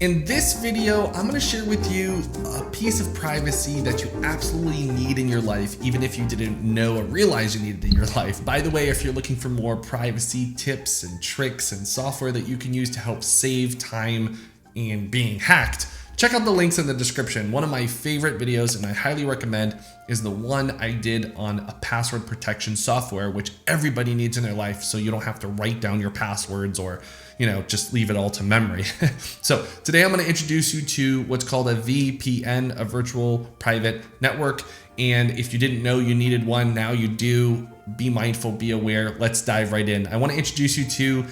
In this video, I'm going to share with you a piece of privacy that you absolutely need in your life, even if you didn't know or realize you needed in your life. By the way, if you're looking for more privacy tips and tricks and software that you can use to help save time in being hacked, check out the links in the description. One of my favorite videos, and I highly recommend, is the one I did on a password protection software, which everybody needs in their life, so you don't have to write down your passwords or just leave it all to memory. So today I'm going to introduce you to what's called a VPN, a virtual private network. And if you didn't know you needed one, now you do. Be mindful, be aware. Let's dive right in. I want to introduce you to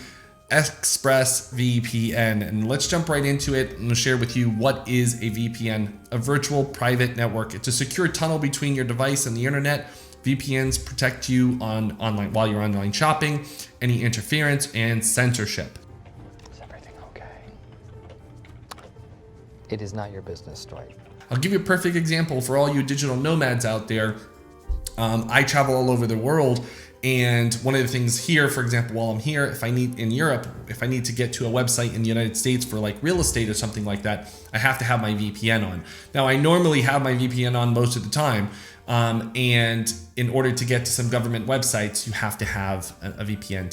ExpressVPN, and let's jump right into it and share with you what is a VPN, a virtual private network. It's a secure tunnel between your device and the internet. VPNs protect you online while you're online shopping, any interference and censorship. Is everything okay? It is not your business, Dwight. I'll give you a perfect example for all you digital nomads out there. I travel all over the world. And one of the things here, for example, while I'm here, if I need to get to a website in the United States for like real estate or something like that, I have to have my VPN on. Now, I normally have my VPN on most of the time. And in order to get to some government websites, you have to have a VPN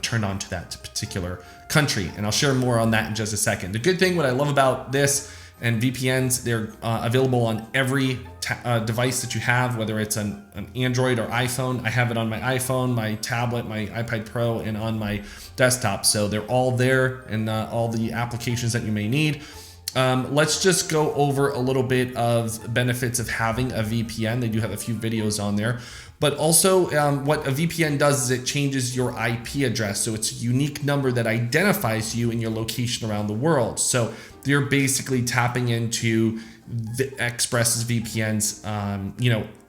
turned on to that particular country. And I'll share more on that in just a second. The good thing, what I love about this and VPNs, they're available on every device that you have, whether it's an Android or iPhone. I have it on my iPhone, my tablet, my iPad Pro, and on my desktop. So they're all there, and all the applications that you may need. Let's just go over a little bit of benefits of having a VPN. They do have a few videos on there. But also what a VPN does is it changes your IP address. So it's a unique number that identifies you and your location around the world. So you're basically tapping into the ExpressVPN's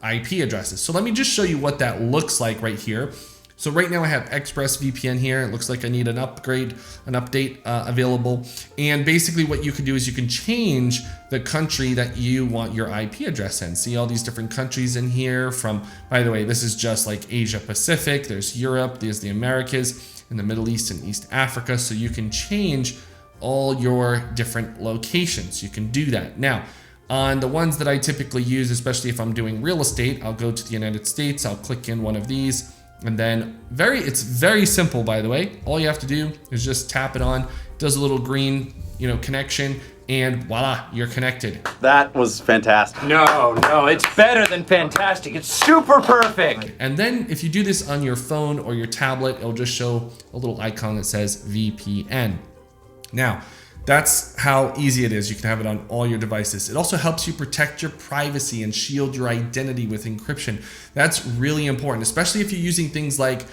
IP addresses. So let me just show you what that looks like right here. So right now I have ExpressVPN here. It looks like I need an update available. And basically what you can do is you can change the country that you want your IP address in. See all these different countries in here from, by the way, this is just like Asia Pacific. There's Europe, there's the Americas, and the Middle East and East Africa. So you can change all your different locations. You can do that. Now, on the ones that I typically use, especially if I'm doing real estate, I'll go to the United States, I'll click in one of these. And then it's very simple, by the way. All you have to do is just tap it on. It does a little green, connection, and voila, you're connected. That was fantastic. No, it's better than fantastic. It's super perfect. And then if you do this on your phone or your tablet, it'll just show a little icon that says VPN. Now, that's how easy it is. You can have it on all your devices. It also helps you protect your privacy and shield your identity with encryption. That's really important, especially if you're using things like,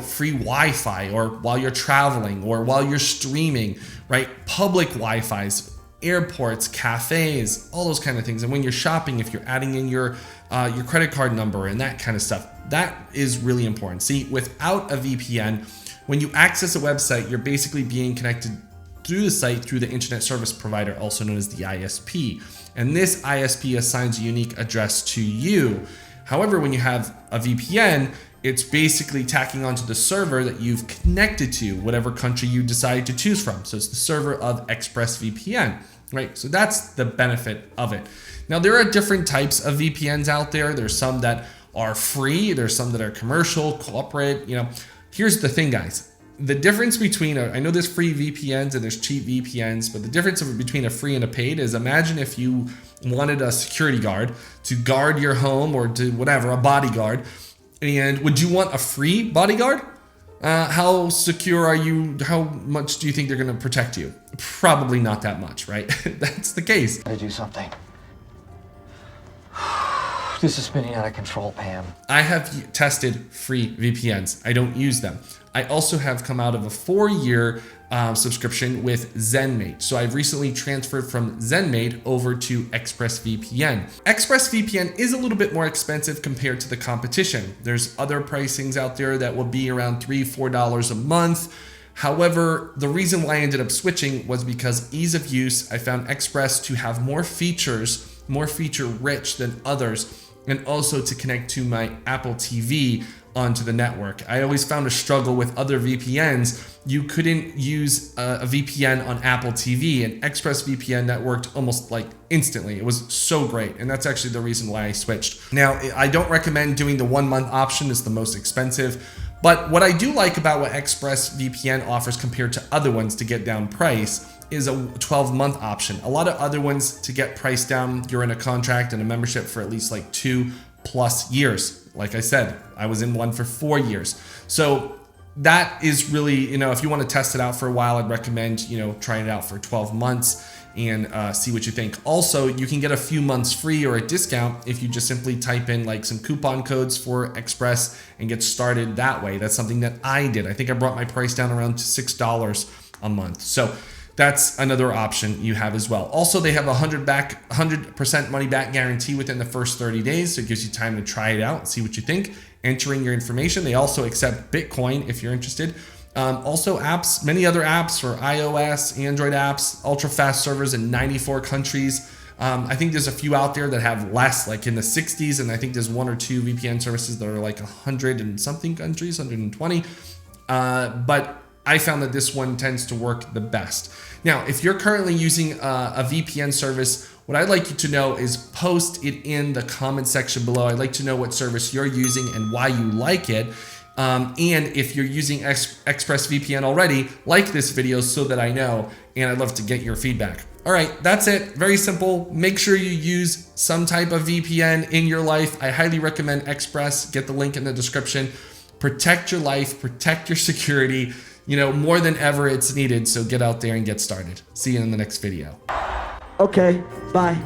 free Wi-Fi, or while you're traveling, or while you're streaming, right? Public Wi-Fi's, airports, cafes, all those kind of things. And when you're shopping, if you're adding in your credit card number and that kind of stuff, that is really important. See, without a VPN, when you access a website, you're basically being connected through the site through the internet service provider, also known as the ISP. And this ISP assigns a unique address to you. However, when you have a VPN, it's basically tacking onto the server that you've connected to, whatever country you decide to choose from. So it's the server of ExpressVPN, right? So that's the benefit of it. Now, there are different types of VPNs out there. There's some that are free. There's some that are commercial, corporate. Here's the thing, guys. The difference between, I know there's free VPNs and there's cheap VPNs, but the difference between a free and a paid is, imagine if you wanted a security guard to guard your home, or to whatever, a bodyguard. And would you want a free bodyguard? How secure are you? How much do you think they're going to protect you? Probably not that much, right? That's the case. I do something. This is spinning out of control, Pam. I have tested free VPNs. I don't use them. I also have come out of a 4-year subscription with ZenMate. So I've recently transferred from ZenMate over to ExpressVPN. ExpressVPN is a little bit more expensive compared to the competition. There's other pricings out there that will be around $3, $4 a month. However, the reason why I ended up switching was because ease of use. I found Express to have more features, more feature rich than others. and also to connect to my Apple TV onto the network. I always found a struggle with other VPNs. You couldn't use a VPN on Apple TV, and ExpressVPN networked almost like instantly. It was so great, and that's actually the reason why I switched. Now, I don't recommend doing the 1 month option. It's the most expensive, but what I do like about what ExpressVPN offers compared to other ones to get down price is a 12-month option. A lot of other ones, to get price down, you're in a contract and a membership for at least like 2+ years. Like I said, I was in one for 4 years. So that is really, you know, if you want to test it out for a while, I'd recommend, you know, trying it out for 12 months and see what you think. Also, you can get a few months free or a discount if you just simply type in like some coupon codes for Express and get started that way. That's something that I did. I think I brought my price down around to $6 a month. So that's another option you have as well. Also, they have a 100% money back guarantee within the first 30 days. So it gives you time to try it out and see what you think, entering your information. They also accept Bitcoin if you're interested. Also apps, many other apps for iOS, Android apps, ultra fast servers in 94 countries. I think there's a few out there that have less, like in the 60s. And I think there's 1 or 2 VPN services that are like 100 and something countries, 120. But I found that this one tends to work the best. Now, if you're currently using a VPN service, what I'd like you to know is post it in the comment section below. I'd like to know what service you're using and why you like it. And if you're using ExpressVPN already, like this video so that I know, and I'd love to get your feedback. All right, that's it. Very simple. Make sure you use some type of VPN in your life. I highly recommend Express. Get the link in the description. Protect your life, protect your security. You know, more than ever it's needed, so get out there and get started. See you in the next video. Okay, bye.